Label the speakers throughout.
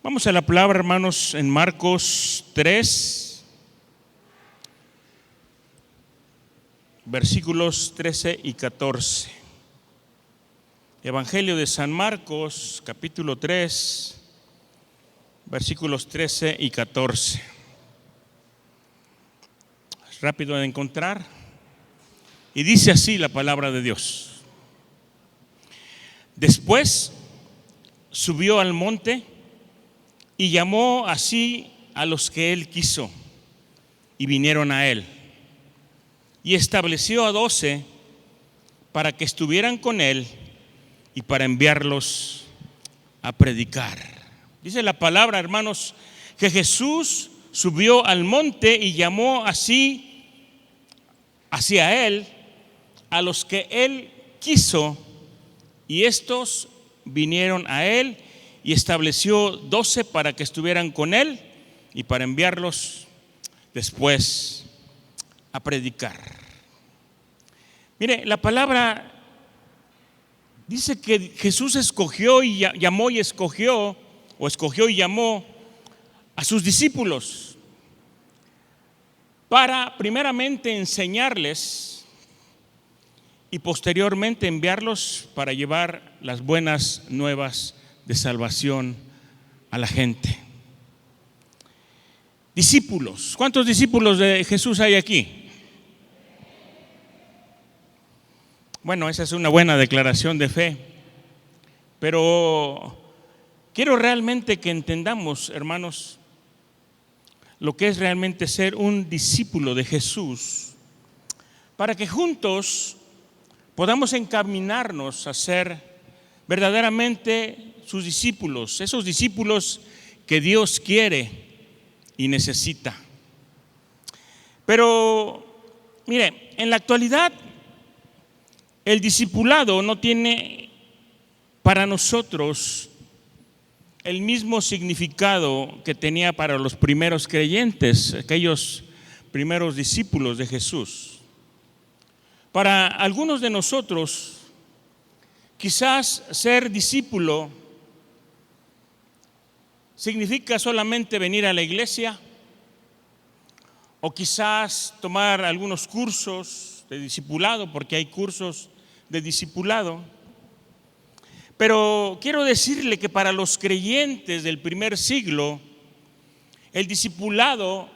Speaker 1: Vamos a la palabra, hermanos, en Marcos 3, versículos 13 y 14. Evangelio de San Marcos, capítulo 3, versículos 13 y 14. Es rápido de encontrar. Y dice así la palabra de Dios. Después subió al monte y llamó así a los que él quiso, y vinieron a él. Y estableció a 12 para que estuvieran con él y para enviarlos a predicar. Dice la palabra, hermanos, que Jesús subió al monte y llamó así hacia él a los que él quiso, y estos vinieron a él, y estableció 12 para que estuvieran con él y para enviarlos después a predicar. Mire, la palabra dice que Jesús escogió y llamó y escogió, o escogió y llamó a sus discípulos para primeramente enseñarles y posteriormente enviarlos para llevar las buenas nuevas de salvación a la gente. Discípulos. ¿Cuántos discípulos de Jesús hay aquí? Bueno, esa es una buena declaración de fe, pero quiero realmente que entendamos, hermanos, lo que es realmente ser un discípulo de Jesús, para que juntos podamos encaminarnos a ser verdaderamente sus discípulos, esos discípulos que Dios quiere y necesita. Pero, mire, en la actualidad el discipulado no tiene para nosotros el mismo significado que tenía para los primeros creyentes, aquellos primeros discípulos de Jesús. Para algunos de nosotros, quizás ser discípulo significa solamente venir a la iglesia, o quizás tomar algunos cursos de discipulado, porque hay cursos de discipulado. Pero quiero decirle que para los creyentes del primer siglo, el discipulado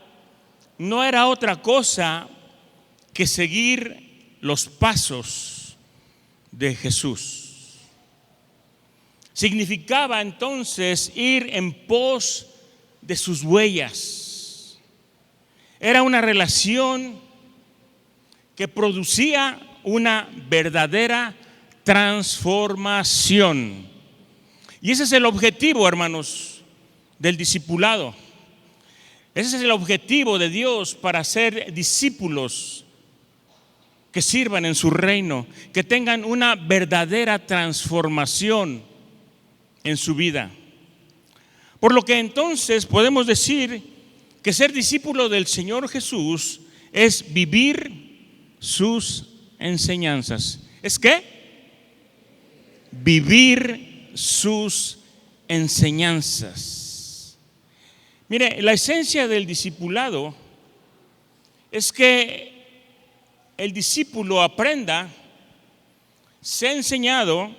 Speaker 1: no era otra cosa que seguir los pasos de Jesús. Significaba entonces ir en pos de sus huellas. Era una relación que producía una verdadera transformación. Y ese es el objetivo, hermanos, del discipulado. Ese es el objetivo de Dios para ser discípulos que sirvan en su reino, que tengan una verdadera transformación en su vida. Por lo que entonces podemos decir que ser discípulo del Señor Jesús es vivir sus enseñanzas. ¿Es qué? Vivir sus enseñanzas. Mire, la esencia del discipulado es que el discípulo aprenda, sea enseñado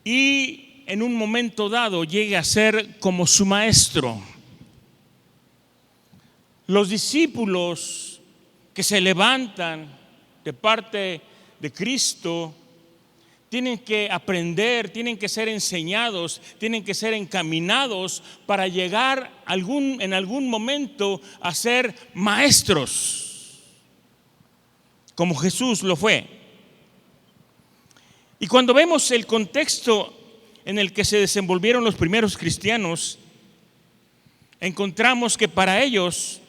Speaker 1: y en un momento dado llegue a ser como su maestro. Los discípulos que se levantan de parte de Cristo tienen que aprender, tienen que ser enseñados, tienen que ser encaminados para llegar en algún momento a ser maestros, como Jesús lo fue. Y cuando vemos el contexto en el que se desenvolvieron los primeros cristianos, encontramos que para ellos,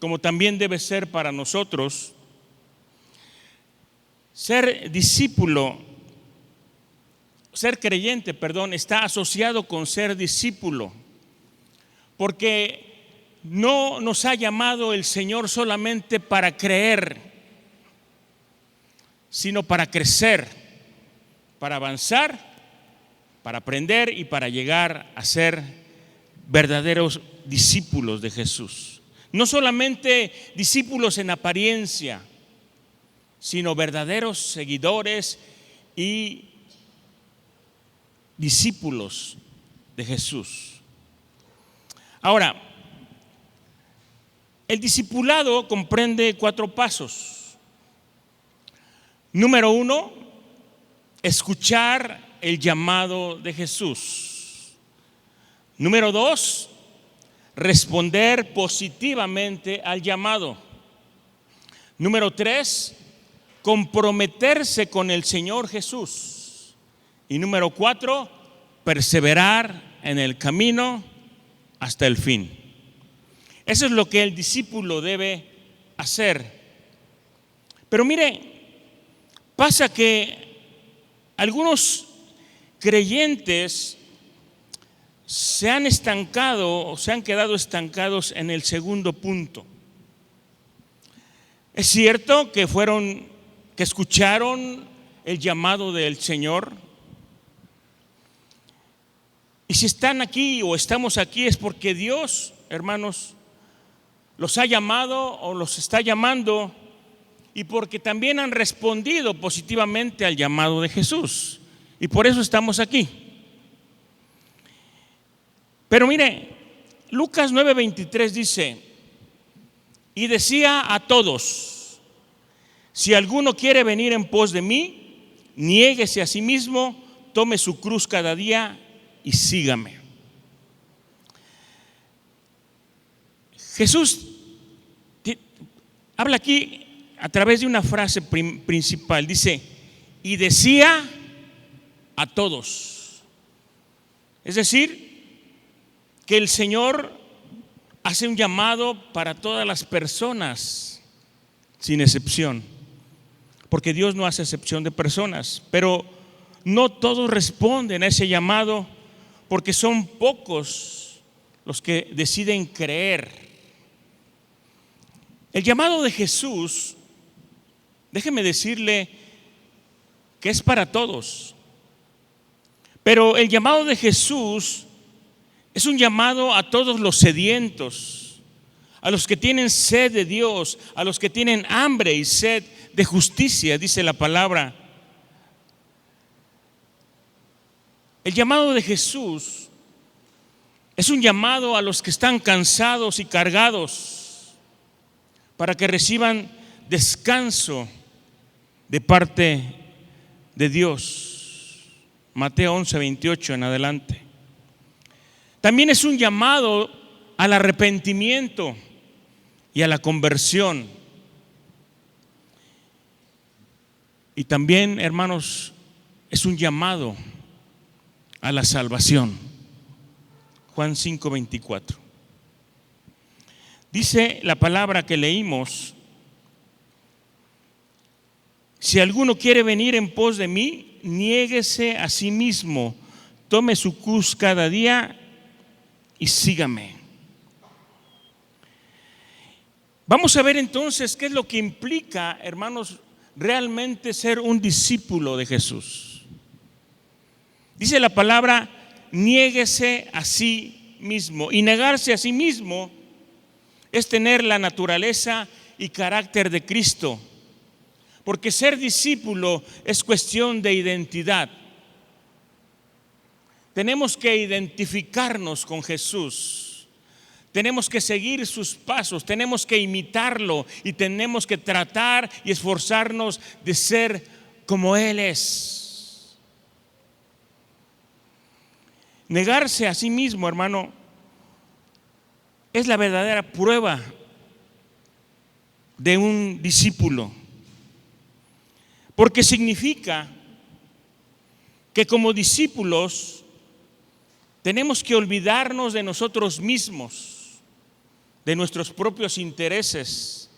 Speaker 1: como también debe ser para nosotros, ser discípulo, ser creyente, está asociado con ser discípulo, porque no nos ha llamado el Señor solamente para creer, sino para crecer, para avanzar, para aprender y para llegar a ser verdaderos discípulos de Jesús. No solamente discípulos en apariencia, sino verdaderos seguidores y discípulos de Jesús. Ahora, el discipulado comprende 4 pasos. Número 1, escuchar el llamado de Jesús. Número 2, responder positivamente al llamado. Número 3, comprometerse con el Señor Jesús. Y número 4, perseverar en el camino hasta el fin. Eso es lo que el discípulo debe hacer. Pero mire, pasa que algunos creyentes se han estancado o se han quedado estancados en el segundo punto. Es cierto que escucharon el llamado del Señor. Y si están aquí o estamos aquí es porque Dios, hermanos, los ha llamado o los está llamando, y porque también han respondido positivamente al llamado de Jesús. Y por eso estamos aquí. Pero mire, Lucas 9:23 dice: y decía a todos, si alguno quiere venir en pos de mí, niéguese a sí mismo, tome su cruz cada día y sígame. Jesús habla aquí a través de una frase principal. Dice, y decía a todos. Es decir, que el Señor hace un llamado para todas las personas, sin excepción. Porque Dios no hace excepción de personas. Pero no todos responden a ese llamado, porque son pocos los que deciden creer. El llamado de Jesús, déjeme decirle que es para todos. Pero el llamado de Jesús es un llamado a todos los sedientos, a los que tienen sed de Dios, a los que tienen hambre y sed de justicia, dice la palabra. El llamado de Jesús es un llamado a los que están cansados y cargados, para que reciban descanso de parte de Dios. Mateo 11:28 en adelante. También es un llamado al arrepentimiento y a la conversión. Y también, hermanos, es un llamado a la salvación. Juan 5:24. Dice la palabra que leímos: si alguno quiere venir en pos de mí, niéguese a sí mismo, tome su cruz cada día y sígame. Vamos a ver entonces qué es lo que implica, hermanos, realmente ser un discípulo de Jesús. Dice la palabra, niéguese a sí mismo. Y negarse a sí mismo es tener la naturaleza y carácter de Cristo. Porque ser discípulo es cuestión de identidad. Tenemos que identificarnos con Jesús. Tenemos que seguir sus pasos, tenemos que imitarlo y tenemos que tratar y esforzarnos de ser como Él es. Negarse a sí mismo, hermano, es la verdadera prueba de un discípulo. Porque significa que como discípulos tenemos que olvidarnos de nosotros mismos, de nuestros propios intereses,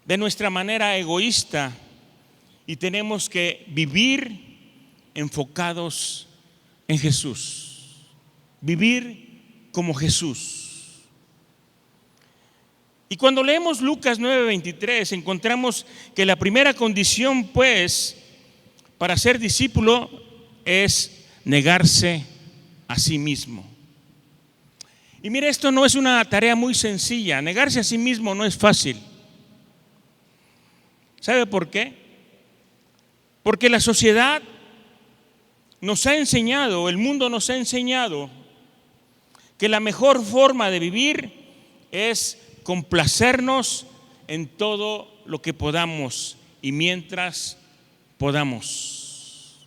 Speaker 1: de nuestra manera egoísta, y tenemos que vivir enfocados en Jesús, vivir como Jesús. Y cuando leemos Lucas 9:23 encontramos que la primera condición, pues, para ser discípulo es negarse a sí mismo. Y mire, esto no es una tarea muy sencilla. Negarse a sí mismo no es fácil. ¿Sabe por qué? Porque la sociedad nos ha enseñado, el mundo nos ha enseñado que la mejor forma de vivir es complacernos en todo lo que podamos y mientras podamos.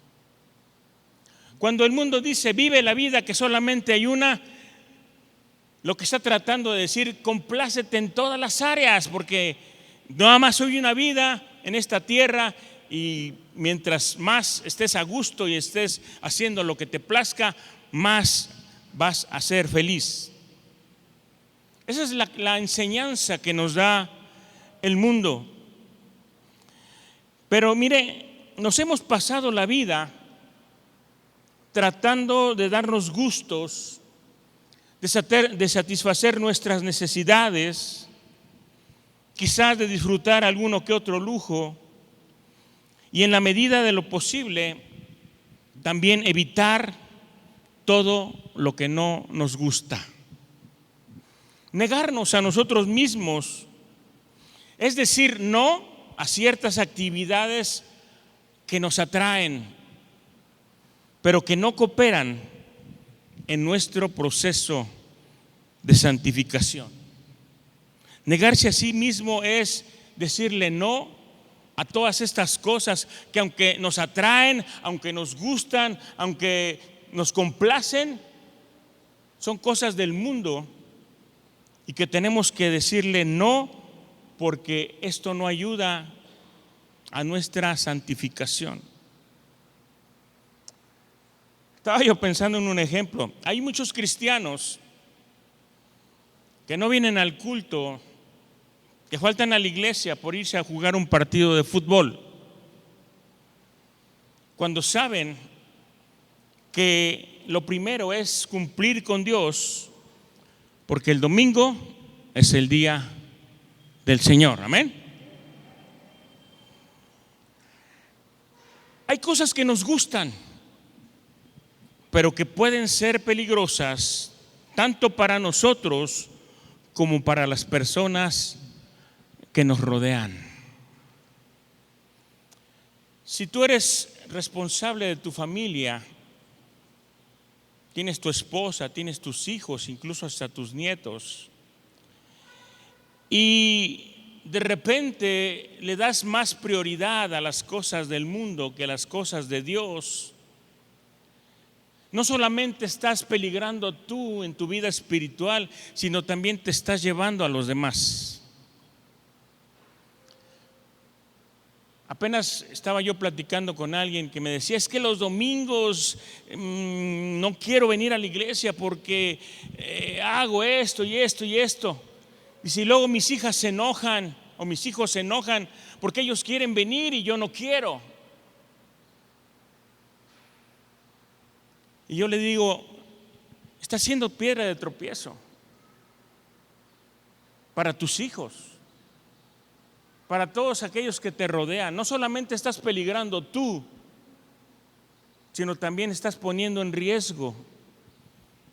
Speaker 1: Cuando el mundo dice vive la vida que solamente hay una, lo que está tratando de decir, complácete en todas las áreas, porque nada más hay una vida en esta tierra y mientras más estés a gusto y estés haciendo lo que te plazca, más vas a ser feliz. Esa es la enseñanza que nos da el mundo. Pero mire, nos hemos pasado la vida tratando de darnos gustos, de satisfacer nuestras necesidades, quizás de disfrutar alguno que otro lujo, y en la medida de lo posible también evitar todo lo que no nos gusta. Negarnos a nosotros mismos es decir no a ciertas actividades que nos atraen, pero que no cooperan en nuestro proceso de santificación. Negarse a sí mismo es decirle no a todas estas cosas que aunque nos atraen, aunque nos gustan, aunque nos complacen, son cosas del mundo y que tenemos que decirle no, porque esto no ayuda a nuestra santificación. Estaba yo pensando en un ejemplo. Hay muchos cristianos que no vienen al culto, que faltan a la iglesia por irse a jugar un partido de fútbol, cuando saben que lo primero es cumplir con Dios, porque el domingo es el día del Señor. Amén. Hay cosas que nos gustan, pero que pueden ser peligrosas tanto para nosotros como para las personas que nos rodean. Si tú eres responsable de tu familia, tienes tu esposa, tienes tus hijos, incluso hasta tus nietos, y de repente le das más prioridad a las cosas del mundo que a las cosas de Dios, no solamente estás peligrando tú en tu vida espiritual, sino también te estás llevando a los demás. Apenas estaba yo platicando con alguien que me decía, es que los domingos no quiero venir a la iglesia porque hago esto y esto y esto. Y si luego mis hijas se enojan o mis hijos se enojan porque ellos quieren venir y yo no quiero. Y yo le digo, está siendo piedra de tropiezo para tus hijos, para todos aquellos que te rodean. No solamente estás peligrando tú, sino también estás poniendo en riesgo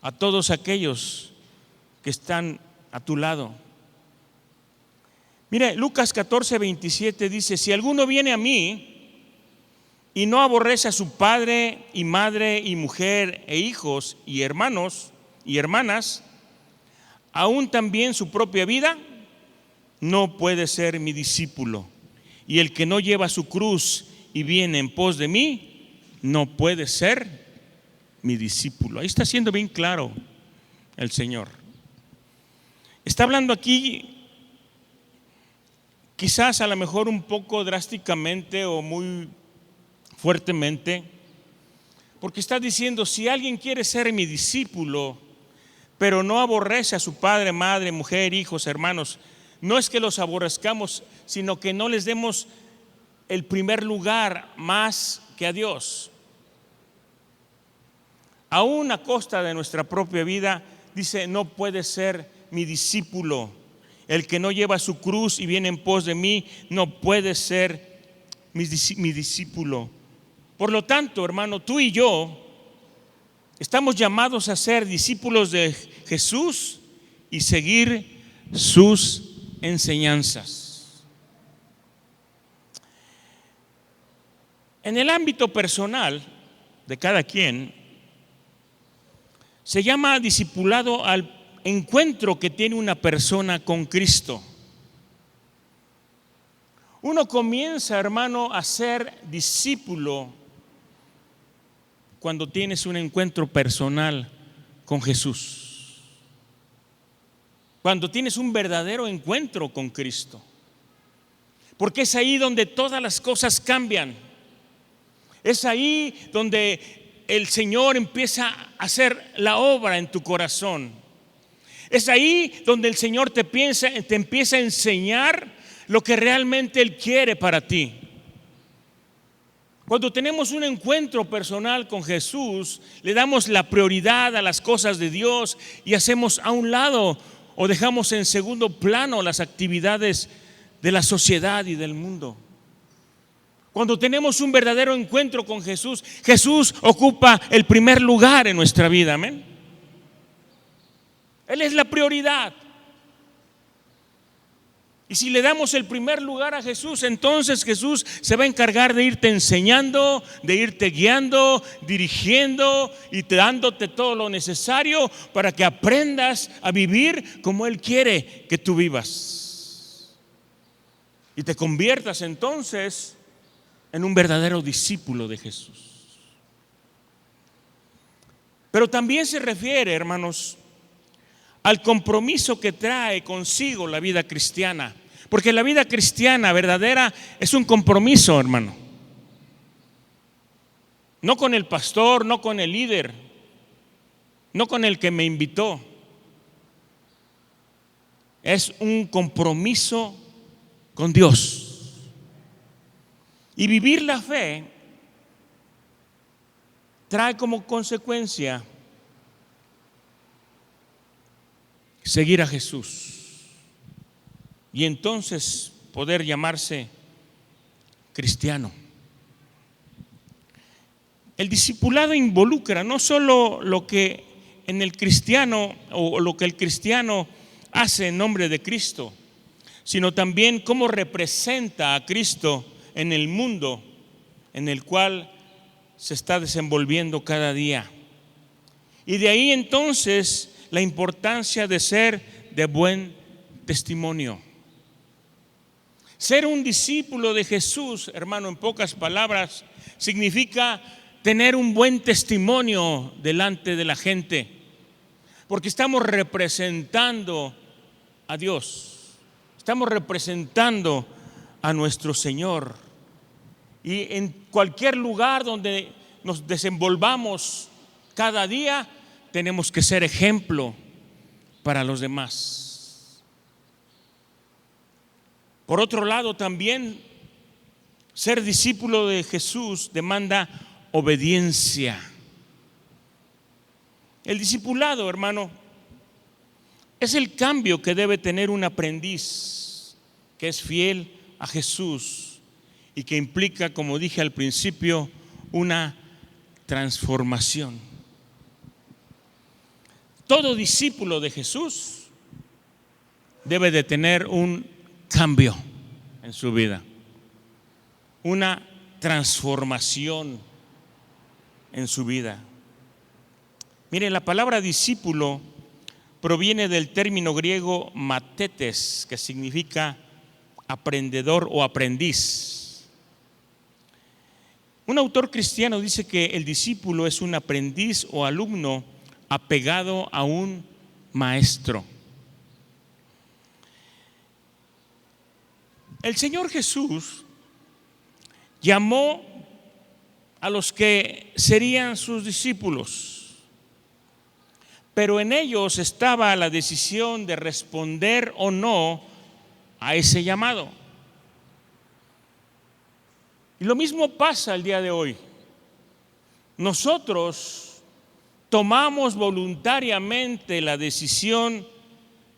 Speaker 1: a todos aquellos que están a tu lado. Mire, Lucas 14:27 dice, si alguno viene a mí y no aborrece a su padre y madre y mujer e hijos y hermanos y hermanas, aún también su propia vida, no puede ser mi discípulo. Y el que no lleva su cruz y viene en pos de mí, no puede ser mi discípulo. Ahí está siendo bien claro el Señor. Está hablando aquí, quizás a lo mejor un poco drásticamente o muy fuertemente, porque está diciendo, si alguien quiere ser mi discípulo, pero no aborrece a su padre, madre, mujer, hijos, hermanos, no es que los aborrezcamos, sino que no les demos el primer lugar más que a Dios. Aún a costa de nuestra propia vida, dice, no puede ser mi discípulo. El que no lleva su cruz y viene en pos de mí, no puede ser mi discípulo. Por lo tanto, hermano, tú y yo Estamos llamados a ser discípulos de Jesús y seguir sus enseñanzas. En el ámbito personal de cada quien, se llama discipulado al encuentro que tiene una persona con Cristo. Uno comienza, hermano, a ser discípulo cuando tienes un encuentro personal con Jesús, cuando tienes un verdadero encuentro con Cristo, porque es ahí donde todas las cosas cambian. Es ahí donde el Señor empieza a hacer la obra en tu corazón. Es ahí donde el Señor te empieza a enseñar lo que realmente Él quiere para ti. Cuando tenemos un encuentro personal con Jesús, le damos la prioridad a las cosas de Dios y hacemos a un lado o dejamos en segundo plano las actividades de la sociedad y del mundo. Cuando tenemos un verdadero encuentro con Jesús, Jesús ocupa el primer lugar en nuestra vida, amén. Él es la prioridad. Y si le damos el primer lugar a Jesús, entonces Jesús se va a encargar de irte enseñando, de irte guiando, dirigiendo y dándote todo lo necesario para que aprendas a vivir como Él quiere que tú vivas. Y te conviertas entonces en un verdadero discípulo de Jesús. Pero también se refiere, hermanos, al compromiso que trae consigo la vida cristiana. Porque la vida cristiana verdadera es un compromiso, hermano. No con el pastor, no con el líder, no con el que me invitó. Es un compromiso con Dios. Y vivir la fe trae como consecuencia seguir a Jesús y entonces poder llamarse cristiano. El discipulado involucra no solo lo que en el cristiano o lo que el cristiano hace en nombre de Cristo, sino también cómo representa a Cristo en el mundo en el cual se está desenvolviendo cada día. Y de ahí entonces la importancia de ser de buen testimonio. Ser un discípulo de Jesús, hermano, en pocas palabras, significa tener un buen testimonio delante de la gente, porque estamos representando a Dios, estamos representando a nuestro Señor. Y en cualquier lugar donde nos desenvolvamos cada día, tenemos que ser ejemplo para los demás. Por otro lado, también ser discípulo de Jesús demanda obediencia. El discipulado, hermano, es el cambio que debe tener un aprendiz que es fiel a Jesús y que implica, como dije al principio, una transformación. Todo discípulo de Jesús debe de tener un cambio en su vida, una transformación en su vida. Mire, la palabra discípulo proviene del término griego matetes, que significa aprendedor o aprendiz. Un autor cristiano dice que el discípulo es un aprendiz o alumno apegado a un maestro. El Señor Jesús llamó a los que serían sus discípulos, pero en ellos estaba la decisión de responder o no a ese llamado. Y lo mismo pasa el día de hoy. Nosotros tomamos voluntariamente la decisión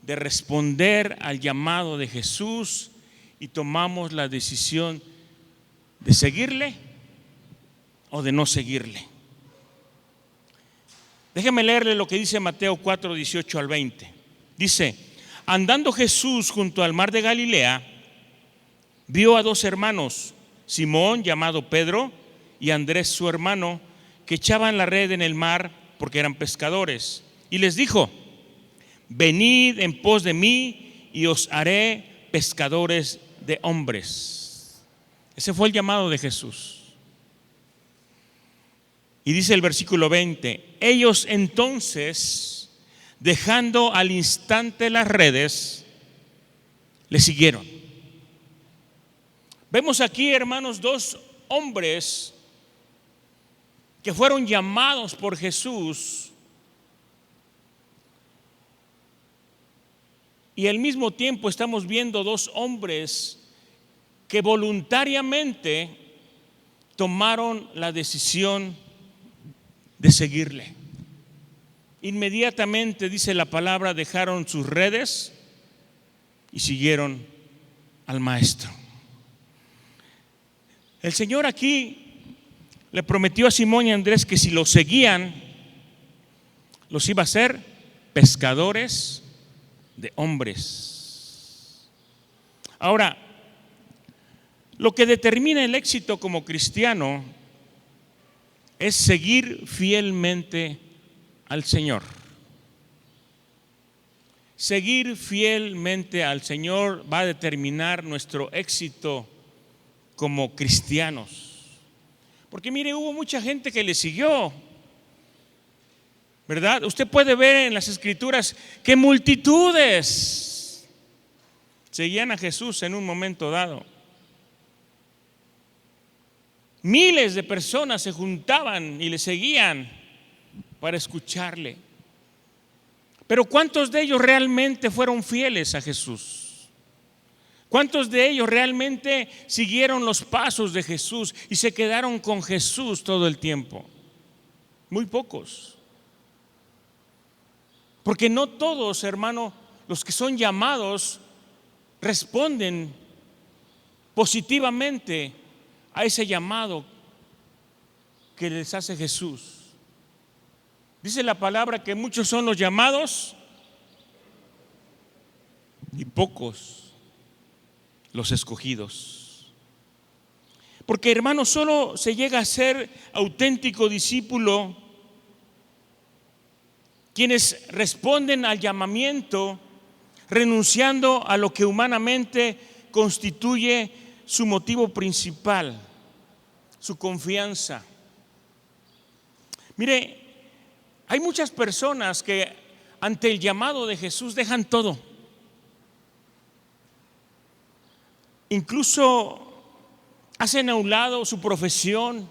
Speaker 1: de responder al llamado de Jesús y tomamos la decisión de seguirle o de no seguirle. Déjeme leerle lo que dice Mateo 4, 18 al 20. Dice: andando Jesús junto al mar de Galilea, vio a dos hermanos, Simón llamado Pedro y Andrés su hermano, que echaban la red en el mar porque eran pescadores. Y les dijo: venid en pos de mí y os haré pescadores de hombres. Ese fue el llamado de Jesús. Y dice el versículo 20: ellos entonces, dejando al instante las redes, le siguieron. Vemos aquí, hermanos, dos hombres que fueron llamados por Jesús, y al mismo tiempo estamos viendo dos hombres que voluntariamente tomaron la decisión de seguirle. Inmediatamente, dice la palabra, dejaron sus redes y siguieron al maestro. El Señor aquí le prometió a Simón y Andrés que si lo seguían, los iba a hacer pescadores de hombres. Ahora, lo que determina el éxito como cristiano es seguir fielmente al Señor. Seguir fielmente al Señor va a determinar nuestro éxito como cristianos. Porque mire, hubo mucha gente que le siguió, ¿verdad? Usted puede ver en las Escrituras que multitudes seguían a Jesús en un momento dado. Miles de personas se juntaban y le seguían para escucharle. Pero ¿cuántos de ellos realmente fueron fieles a Jesús? ¿Cuántos de ellos realmente siguieron los pasos de Jesús y se quedaron con Jesús todo el tiempo? Muy pocos. Porque no todos, hermano, los que son llamados responden positivamente a ese llamado que les hace Jesús. Dice la palabra que muchos son los llamados y pocos los escogidos. Porque, hermano, solo se llega a ser auténtico discípulo quienes responden al llamamiento renunciando a lo que humanamente constituye su motivo principal, su confianza. Mire, hay muchas personas que ante el llamado de Jesús dejan todo. Incluso hacen a un lado su profesión,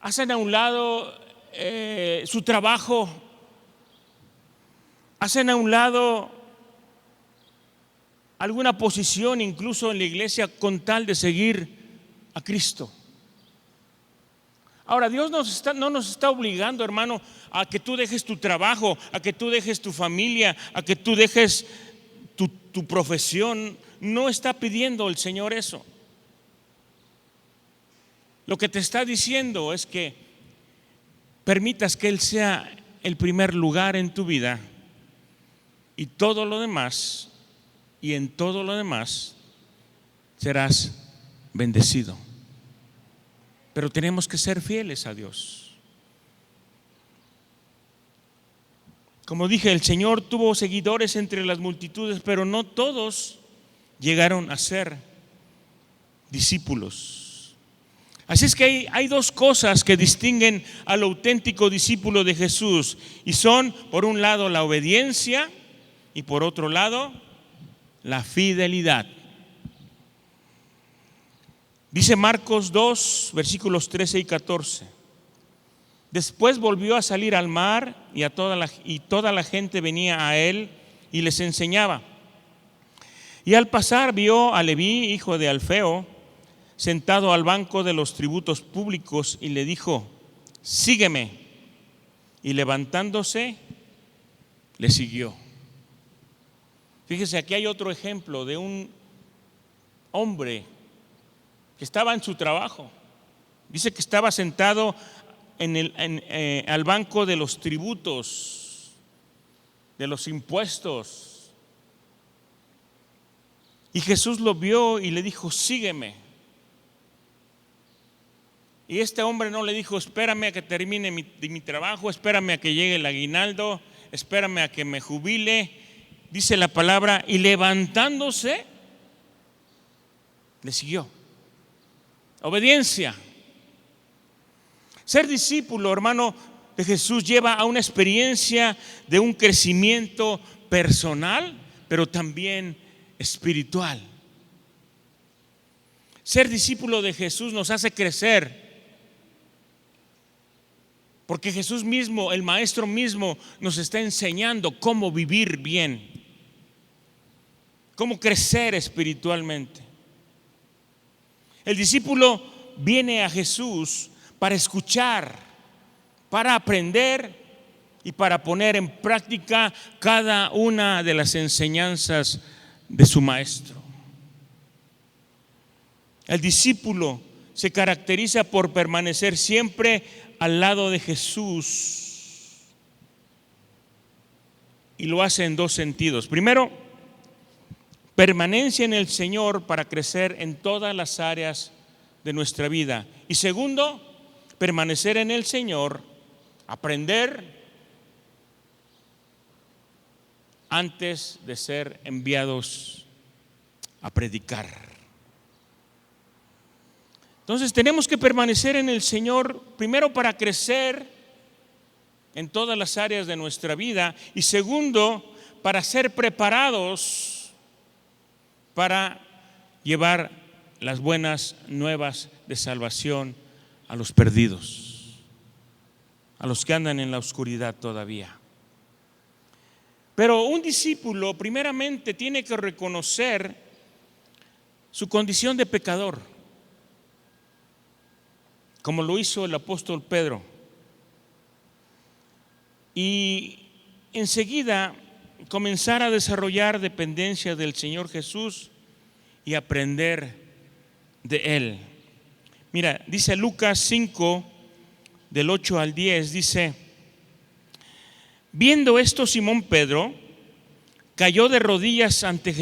Speaker 1: hacen a un lado su trabajo, hacen a un lado alguna posición incluso en la iglesia con tal de seguir a Cristo. Ahora, Dios no nos está obligando, hermano, a que tú dejes tu trabajo, a que tú dejes tu familia, a que tú dejes tu profesión. No está pidiendo el Señor eso. Lo que te está diciendo es que permitas que Él sea el primer lugar en tu vida y todo lo demás, y en todo lo demás serás bendecido. Pero tenemos que ser fieles a Dios. Como dije, el Señor tuvo seguidores entre las multitudes, pero no todos llegaron a ser discípulos. Así es que hay dos cosas que distinguen al auténtico discípulo de Jesús, y son, por un lado, la obediencia y por otro lado, la fidelidad. Dice Marcos 2, versículos 13 y 14. Después volvió a salir al mar y toda la gente venía a él y les enseñaba. Y al pasar vio a Leví, hijo de Alfeo, sentado al banco de los tributos públicos, y le dijo: sígueme. Y levantándose, le siguió. Fíjese, aquí hay otro ejemplo de un hombre que estaba en su trabajo. Dice que estaba sentado al banco de los tributos, de los impuestos. Y Jesús lo vio y le dijo: sígueme. Y este hombre no le dijo: espérame a que termine mi trabajo, espérame a que llegue el aguinaldo, espérame a que me jubile. Dice la palabra, y levantándose, le siguió. Obediencia. Ser discípulo, hermano, de Jesús lleva a una experiencia de un crecimiento personal, pero también espiritual. Ser discípulo de Jesús nos hace crecer, porque Jesús mismo, el Maestro mismo, nos está enseñando cómo vivir bien, cómo crecer espiritualmente. El discípulo viene a Jesús para escuchar, para aprender y para poner en práctica cada una de las enseñanzas de su Maestro. El discípulo se caracteriza por permanecer siempre al lado de Jesús, y lo hace en dos sentidos. Primero, permanencia en el Señor para crecer en todas las áreas de nuestra vida. Y segundo, permanecer en el Señor, aprender antes de ser enviados a predicar. Entonces tenemos que permanecer en el Señor, primero para crecer en todas las áreas de nuestra vida, y segundo, para ser preparados para llevar las buenas nuevas de salvación a los perdidos, a los que andan en la oscuridad todavía. Pero un discípulo primeramente tiene que reconocer su condición de pecador, como lo hizo el apóstol Pedro, y enseguida comenzar a desarrollar dependencia del Señor Jesús y aprender de Él. Mira, dice Lucas 5, del 8 al 10, dice: viendo esto, Simón Pedro cayó de rodillas ante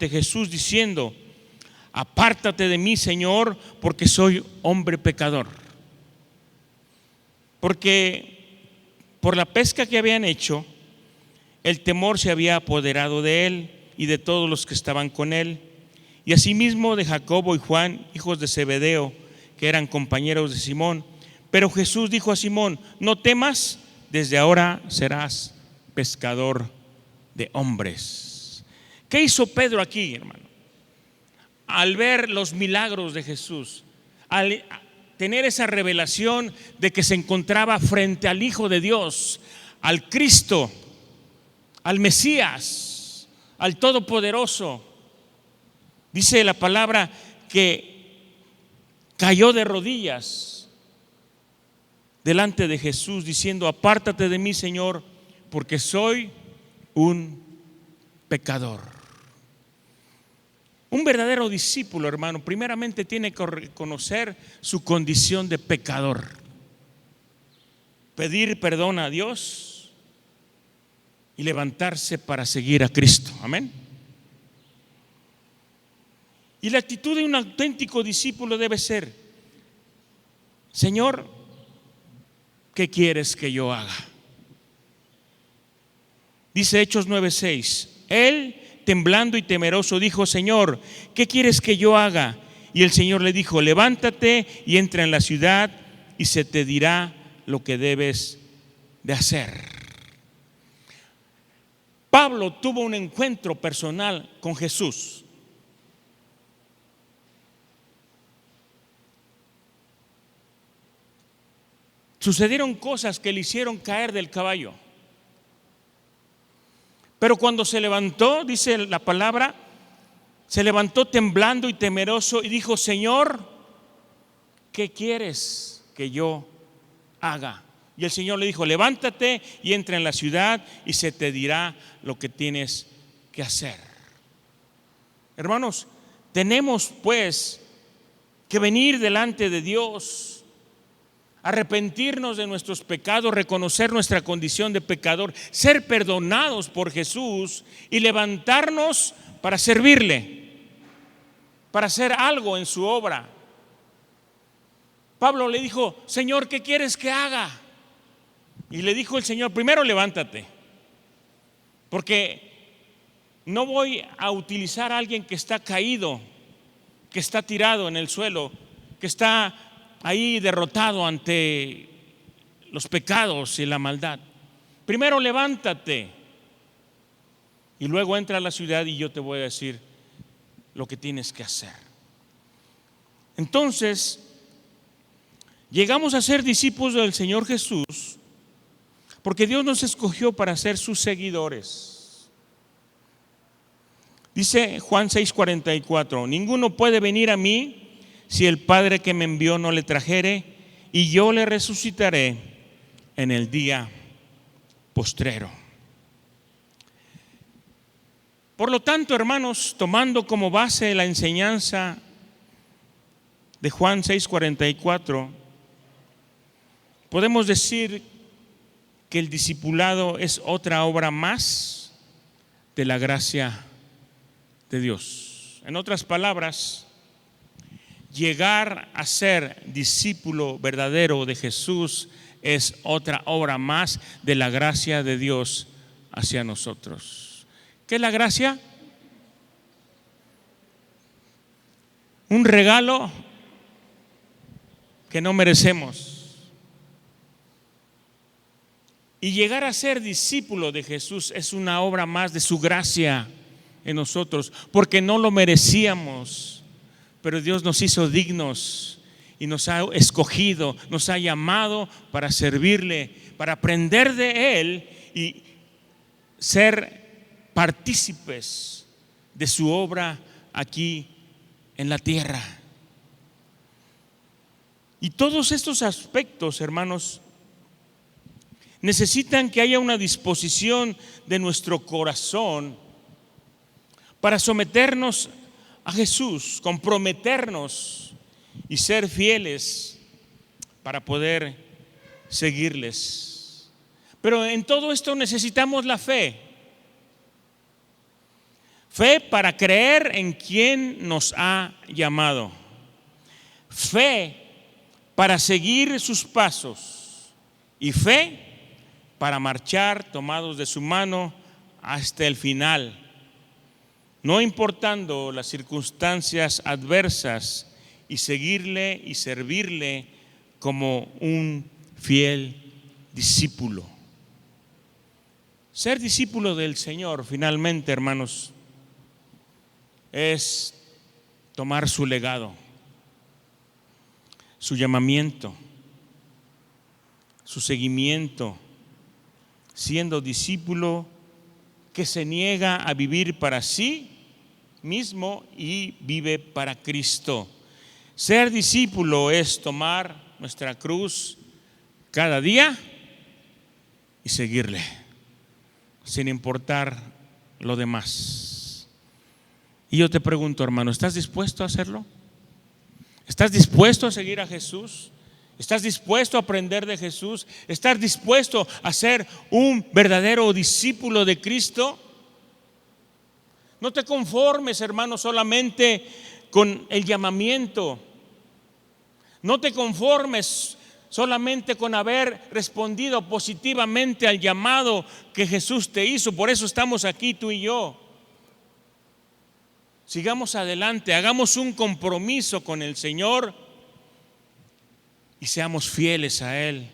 Speaker 1: Jesús diciendo: apártate de mí, Señor, porque soy hombre pecador. Porque por la pesca que habían hecho, el temor se había apoderado de él y de todos los que estaban con él, y asimismo de Jacobo y Juan, hijos de Zebedeo, que eran compañeros de Simón. Pero Jesús dijo a Simón: no temas, desde ahora serás pescador de hombres. ¿Qué hizo Pedro aquí, hermano? Al ver los milagros de Jesús, al tener esa revelación de que se encontraba frente al Hijo de Dios, al Cristo, al Mesías, al Todopoderoso, dice la palabra que cayó de rodillas delante de Jesús diciendo: apártate de mí, Señor, porque soy un pecador. Un verdadero discípulo, hermano, primeramente tiene que reconocer su condición de pecador, pedir perdón a Dios y levantarse para seguir a Cristo. Amén. Y la actitud de un auténtico discípulo debe ser: Señor, ¿qué quieres que yo haga? Dice Hechos 9:6, él, temblando y temeroso, dijo: Señor, ¿qué quieres que yo haga? Y el Señor le dijo: levántate y entra en la ciudad y se te dirá lo que debes de hacer. Pablo tuvo un encuentro personal con Jesús. Sucedieron cosas que le hicieron caer del caballo. Pero cuando se levantó, dice la palabra, se levantó temblando y temeroso y dijo: Señor, ¿qué quieres que yo haga? Y el Señor le dijo: levántate y entra en la ciudad y se te dirá lo que tienes que hacer. Hermanos, tenemos pues que venir delante de Dios arrepentirnos de nuestros pecados, reconocer nuestra condición de pecador, ser perdonados por Jesús y levantarnos para servirle, para hacer algo en su obra. Pablo le dijo: Señor, ¿qué quieres que haga? Y le dijo el Señor: primero levántate, porque no voy a utilizar a alguien que está caído, que está tirado en el suelo, que está ahí derrotado ante los pecados y la maldad. Primero levántate y luego entra a la ciudad y yo te voy a decir lo que tienes que hacer. Entonces, llegamos a ser discípulos del Señor Jesús porque Dios nos escogió para ser sus seguidores. Dice Juan 6:44: ninguno puede venir a mí si el Padre que me envió no le trajere, y yo le resucitaré en el día postrero. Por lo tanto, hermanos, tomando como base la enseñanza de Juan 6:44, podemos decir que el discipulado es otra obra más de la gracia de Dios. En otras palabras, llegar a ser discípulo verdadero de Jesús es otra obra más de la gracia de Dios hacia nosotros. ¿Qué es la gracia? Un regalo que no merecemos. Y llegar a ser discípulo de Jesús es una obra más de su gracia en nosotros, porque no lo merecíamos, pero Dios nos hizo dignos y nos ha escogido, nos ha llamado para servirle, para aprender de Él y ser partícipes de su obra aquí en la tierra. Y todos estos aspectos, hermanos, necesitan que haya una disposición de nuestro corazón para someternos a Jesús, comprometernos y ser fieles para poder seguirles. Pero en todo esto necesitamos la fe. Fe para creer en quien nos ha llamado. Fe para seguir sus pasos. Y fe para marchar tomados de su mano hasta el final, no importando las circunstancias adversas, y seguirle y servirle como un fiel discípulo. Ser discípulo del Señor, finalmente, hermanos, es tomar su legado, su llamamiento, su seguimiento, siendo discípulo que se niega a vivir para sí mismo y vive para Cristo. Ser discípulo es tomar nuestra cruz cada día y seguirle, sin importar lo demás. Y yo te pregunto, hermano, ¿estás dispuesto a hacerlo? ¿Estás dispuesto a seguir a Jesús? ¿Estás dispuesto a aprender de Jesús? ¿Estás dispuesto a ser un verdadero discípulo de Cristo? No te conformes, hermano, solamente con el llamamiento. No te conformes solamente con haber respondido positivamente al llamado que Jesús te hizo. Por eso estamos aquí tú y yo. Sigamos adelante, hagamos un compromiso con el Señor y seamos fieles a Él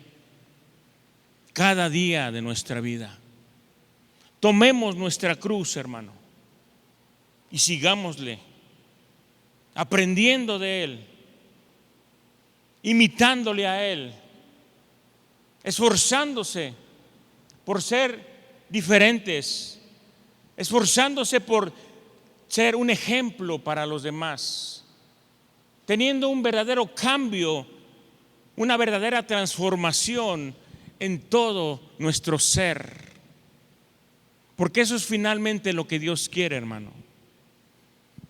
Speaker 1: cada día de nuestra vida. Tomemos nuestra cruz, hermano, y sigámosle, aprendiendo de Él, imitándole a Él, esforzándose por ser diferentes, esforzándose por ser un ejemplo para los demás, teniendo un verdadero cambio, una verdadera transformación en todo nuestro ser, porque eso es finalmente lo que Dios quiere, hermano,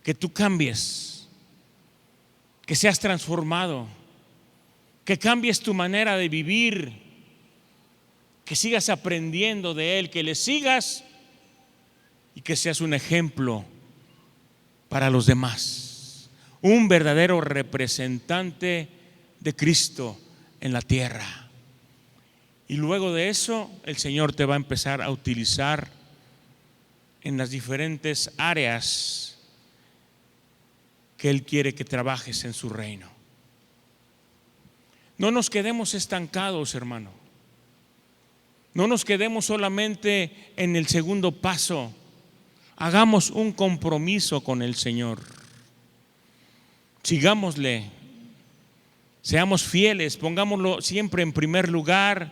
Speaker 1: que tú cambies, que seas transformado, que cambies tu manera de vivir, que sigas aprendiendo de Él, que le sigas y que seas un ejemplo para los demás, un verdadero representante de Cristo en la tierra. Y luego de eso, el Señor te va a empezar a utilizar en las diferentes áreas que Él quiere que trabajes en su reino. No nos quedemos estancados, hermano. No nos quedemos solamente en el segundo paso. Hagamos un compromiso con el Señor. Sigámosle. Seamos fieles, pongámoslo siempre en primer lugar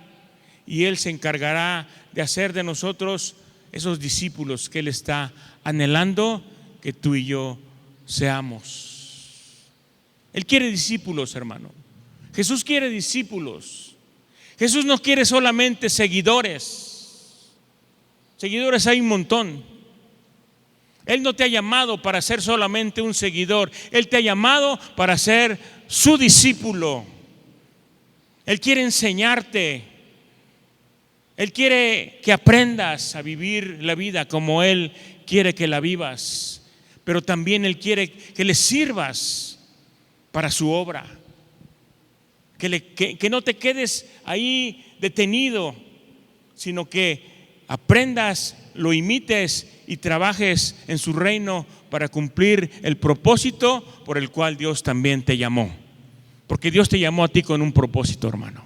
Speaker 1: y Él se encargará de hacer de nosotros esos discípulos que Él está anhelando que tú y yo seamos. Él quiere discípulos, hermano. Jesús quiere discípulos. Jesús no quiere solamente seguidores. Seguidores hay un montón. Él no te ha llamado para ser solamente un seguidor. Él te ha llamado para ser su discípulo. Él quiere enseñarte. Él quiere que aprendas a vivir la vida como Él quiere que la vivas. Pero también Él quiere que le sirvas para su obra. Que no te quedes ahí detenido, sino que aprendas, lo imites y trabajes en su reino para cumplir el propósito por el cual Dios también te llamó. Porque Dios te llamó a ti con un propósito, hermano.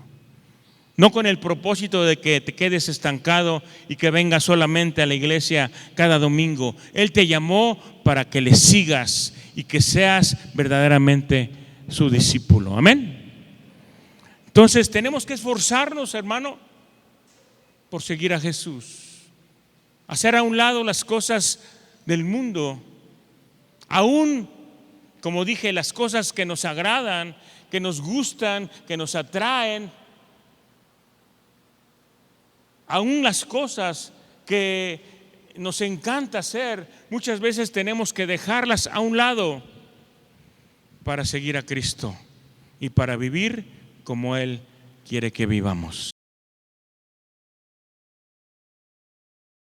Speaker 1: No con el propósito de que te quedes estancado y que vengas solamente a la iglesia cada domingo. Él te llamó para que le sigas y que seas verdaderamente su discípulo. Amén. Entonces tenemos que esforzarnos, hermano, por seguir a Jesús. Hacer a un lado las cosas del mundo. Aún, como dije, las cosas que nos agradan, que nos gustan, que nos atraen. Aún las cosas que nos encanta hacer, muchas veces tenemos que dejarlas a un lado para seguir a Cristo y para vivir como Él quiere que vivamos.